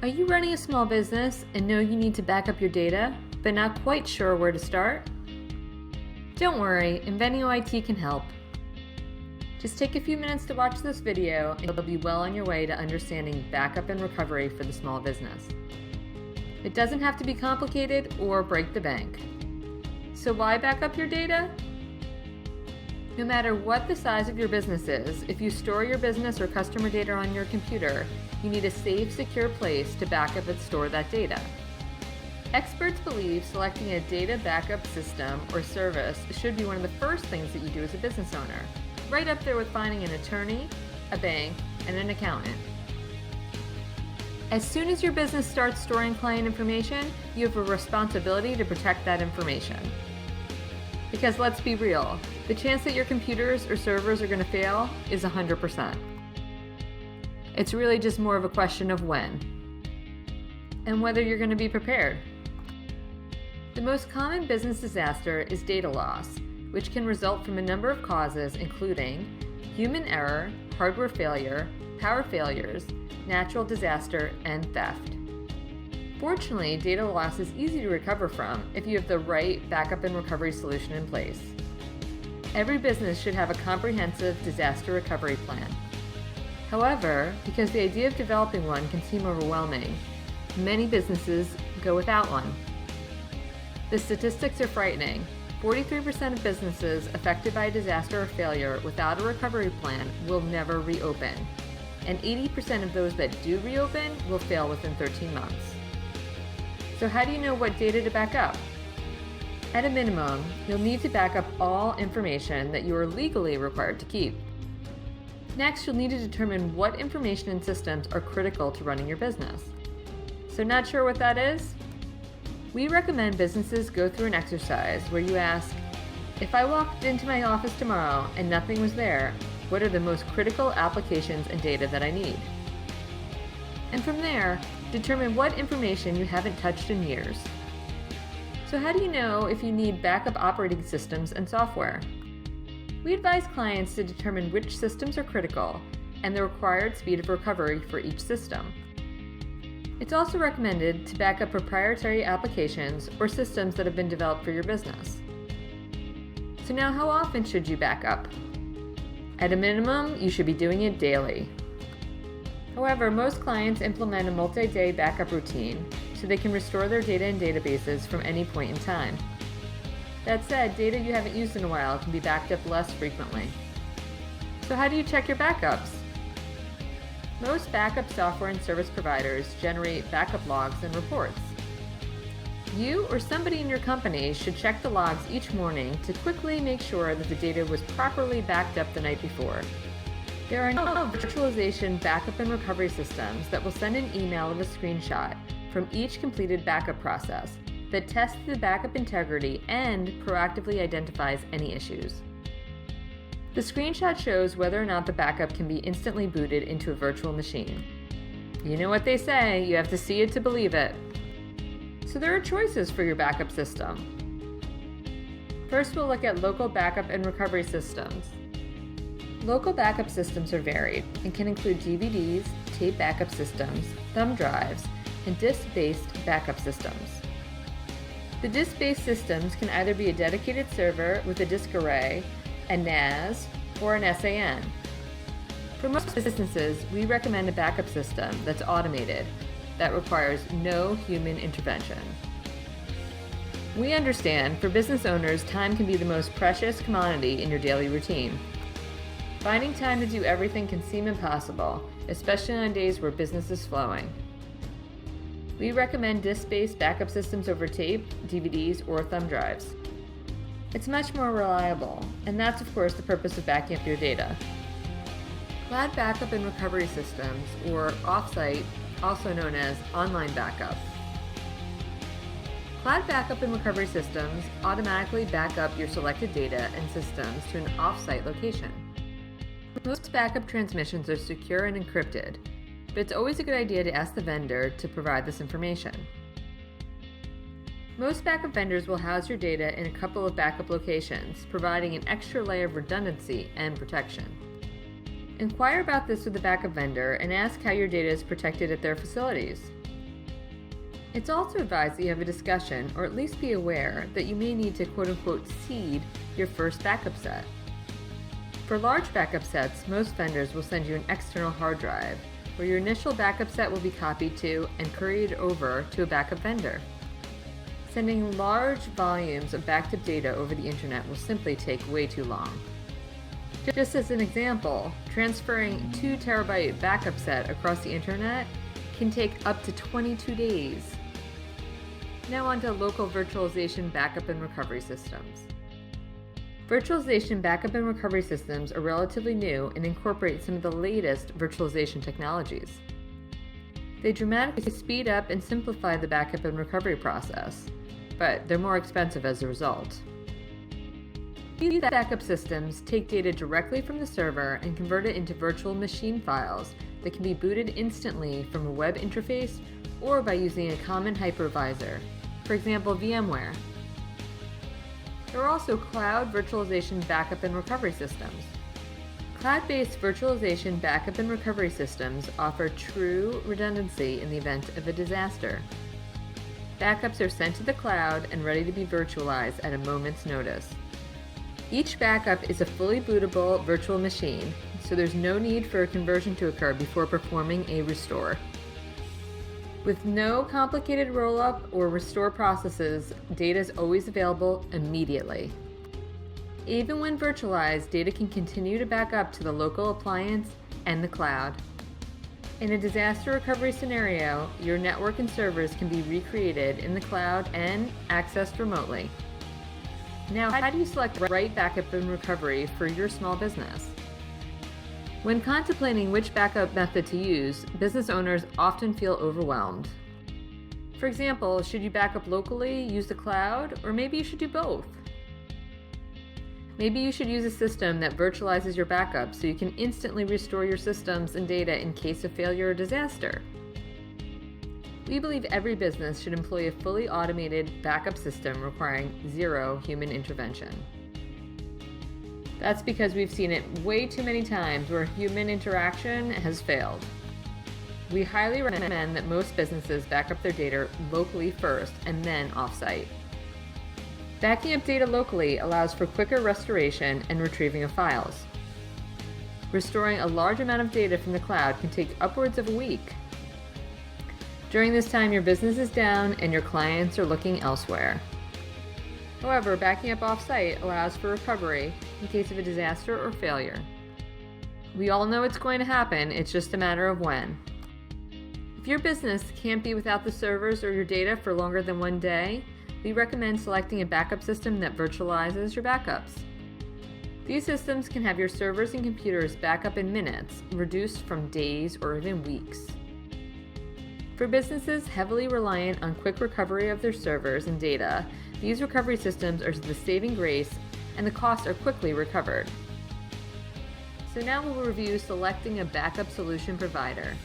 Are you running a small business and know you need to back up your data, but not quite sure where to start? Don't worry, Invenio IT can help. Just take a few minutes to watch this video and you'll be well on your way to understanding backup and recovery for the small business. It doesn't have to be complicated or break the bank. So why back up your data? No matter what the size of your business is, if you store your business or customer data on your computer, you need a safe, secure place to back up and store that data. Experts believe selecting a data backup system or service should be one of the first things that you do as a business owner, right up there with finding an attorney, a bank, and an accountant. As soon as your business starts storing client information, you have a responsibility to protect that information. Because let's be real, the chance that your computers or servers are going to fail is 100%. It's really just more of a question of when, and whether you're going to be prepared. The most common business disaster is data loss, which can result from a number of causes including human error, hardware failure, power failures, natural disaster, and theft. Fortunately, data loss is easy to recover from if you have the right backup and recovery solution in place. Every business should have a comprehensive disaster recovery plan. However, because the idea of developing one can seem overwhelming, many businesses go without one. The statistics are frightening. 43% of businesses affected by a disaster or failure without a recovery plan will never reopen, and 80% of those that do reopen will fail within 13 months. So how do you know what data to back up? At a minimum, you'll need to back up all information that you are legally required to keep. Next, you'll need to determine what information and systems are critical to running your business. So not sure what that is? We recommend businesses go through an exercise where you ask, if I walked into my office tomorrow and nothing was there, what are the most critical applications and data that I need? And from there, determine what information you haven't touched in years. So how do you know if you need backup operating systems and software? We advise clients to determine which systems are critical and the required speed of recovery for each system. It's also recommended to back up proprietary applications or systems that have been developed for your business. So now how often should you back up? At a minimum, you should be doing it daily. However, most clients implement a multi-day backup routine so they can restore their data in databases from any point in time. That said, data you haven't used in a while can be backed up less frequently. So how do you check your backups? Most backup software and service providers generate backup logs and reports. You or somebody in your company should check the logs each morning to quickly make sure that the data was properly backed up the night before. There are now virtualization backup and recovery systems that will send an email of a screenshot from each completed backup process that tests the backup integrity and proactively identifies any issues. The screenshot shows whether or not the backup can be instantly booted into a virtual machine. You know what they say, you have to see it to believe it. So there are choices for your backup system. First, we'll look at local backup and recovery systems. Local backup systems are varied and can include DVDs, tape backup systems, thumb drives, and disk-based backup systems. The disk-based systems can either be a dedicated server with a disk array, a NAS, or an SAN. For most businesses, we recommend a backup system that's automated, that requires no human intervention. We understand for business owners, time can be the most precious commodity in your daily routine. Finding time to do everything can seem impossible, especially on days where business is flowing. We recommend disk-based backup systems over tape, DVDs, or thumb drives. It's much more reliable, and that's of course the purpose of backing up your data. Cloud backup and recovery systems, or offsite, also known as online backup. Cloud backup and recovery systems automatically back up your selected data and systems to an offsite location. Most backup transmissions are secure and encrypted, but it's always a good idea to ask the vendor to provide this information. Most backup vendors will house your data in a couple of backup locations, providing an extra layer of redundancy and protection. Inquire about this with the backup vendor and ask how your data is protected at their facilities. It's also advised that you have a discussion, or at least be aware that you may need to quote-unquote seed your first backup set. For large backup sets, most vendors will send you an external hard drive, where your initial backup set will be copied to and couriered over to a backup vendor. Sending large volumes of backed up data over the internet will simply take way too long. Just as an example, transferring 2 terabyte backup set across the internet can take up to 22 days. Now on to local virtualization backup and recovery systems. Virtualization backup and recovery systems are relatively new and incorporate some of the latest virtualization technologies. They dramatically speed up and simplify the backup and recovery process, but they're more expensive as a result. These backup systems take data directly from the server and convert it into virtual machine files that can be booted instantly from a web interface or by using a common hypervisor, for example, VMware. There are also cloud virtualization backup and recovery systems. Cloud-based virtualization backup and recovery systems offer true redundancy in the event of a disaster. Backups are sent to the cloud and ready to be virtualized at a moment's notice. Each backup is a fully bootable virtual machine, so there's no need for a conversion to occur before performing a restore. With no complicated rollup or restore processes, data is always available immediately. Even when virtualized, data can continue to back up to the local appliance and the cloud. In a disaster recovery scenario, your network and servers can be recreated in the cloud and accessed remotely. Now, how do you select the right backup and recovery for your small business? When contemplating which backup method to use, business owners often feel overwhelmed. For example, should you back up locally, use the cloud, or maybe you should do both? Maybe you should use a system that virtualizes your backup so you can instantly restore your systems and data in case of failure or disaster. We believe every business should employ a fully automated backup system requiring zero human intervention. That's because we've seen it way too many times where human interaction has failed. We highly recommend that most businesses back up their data locally first and then off-site. Backing up data locally allows for quicker restoration and retrieving of files. Restoring a large amount of data from the cloud can take upwards of a week. During this time, your business is down and your clients are looking elsewhere. However, backing up off-site allows for recovery in case of a disaster or failure. We all know it's going to happen, it's just a matter of when. If your business can't be without the servers or your data for longer than one day, we recommend selecting a backup system that virtualizes your backups. These systems can have your servers and computers back up in minutes, reduced from days or even weeks. For businesses heavily reliant on quick recovery of their servers and data, these recovery systems are the saving grace and the costs are quickly recovered. So now we'll review selecting a backup solution provider.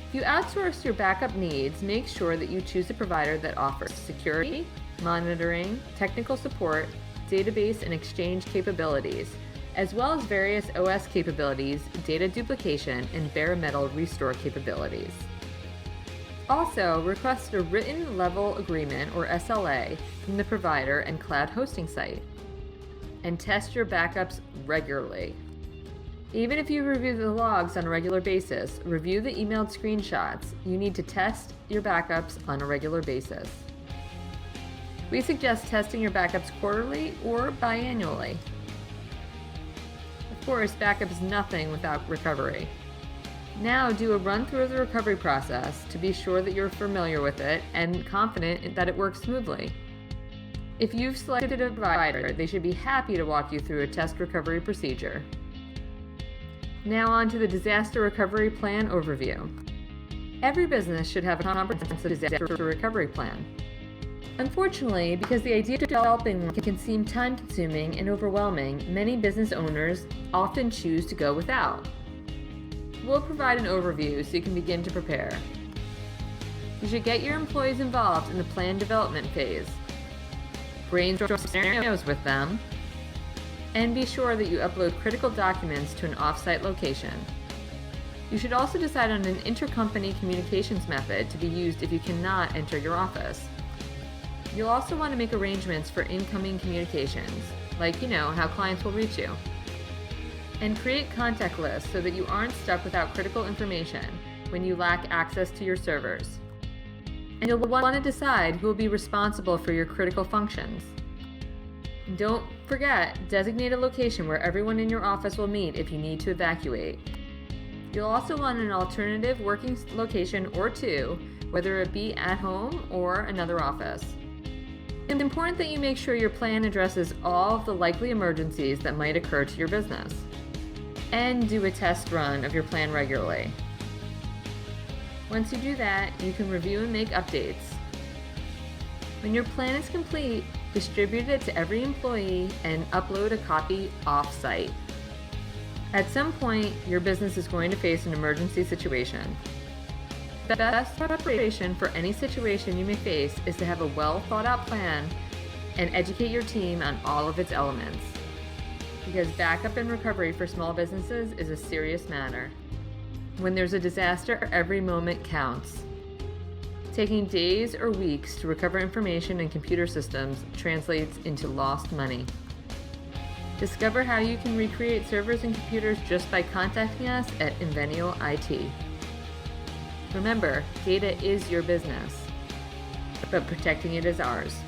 If you outsource your backup needs, make sure that you choose a provider that offers security, monitoring, technical support, database and exchange capabilities, as well as various OS capabilities, data duplication, and bare metal restore capabilities. Also, request a written level agreement or SLA from the provider and cloud hosting site. And test your backups regularly. Even if you review the logs on a regular basis, review the emailed screenshots. You need to test your backups on a regular basis. We suggest testing your backups quarterly or biannually. Of course, backup is nothing without recovery. Now do a run through of the recovery process to be sure that you're familiar with it and confident that it works smoothly. If you've selected a provider, they should be happy to walk you through a test recovery procedure. Now on to the disaster recovery plan overview. Every business should have a comprehensive disaster recovery plan. Unfortunately, because the idea of developing one can seem time-consuming and overwhelming, many business owners often choose to go without. We'll provide an overview so you can begin to prepare. You should get your employees involved in the plan development phase. Brainstorm scenarios with them, and be sure that you upload critical documents to an off-site location. You should also decide on an intercompany communications method to be used if you cannot enter your office. You'll also want to make arrangements for incoming communications, like how clients will reach you. And create contact lists so that you aren't stuck without critical information when you lack access to your servers. And you'll want to decide who will be responsible for your critical functions. And don't forget, designate a location where everyone in your office will meet if you need to evacuate. You'll also want an alternative working location or two, whether it be at home or another office. It's important that you make sure your plan addresses all of the likely emergencies that might occur to your business. And do a test run of your plan regularly. Once you do that, you can review and make updates. When your plan is complete, distribute it to every employee and upload a copy off-site. At some point, your business is going to face an emergency situation. The best preparation for any situation you may face is to have a well-thought-out plan and educate your team on all of its elements. Because backup and recovery for small businesses is a serious matter. When there's a disaster, every moment counts. Taking days or weeks to recover information in computer systems translates into lost money. Discover how you can recreate servers and computers just by contacting us at Invenio IT. Remember, data is your business, but protecting it is ours.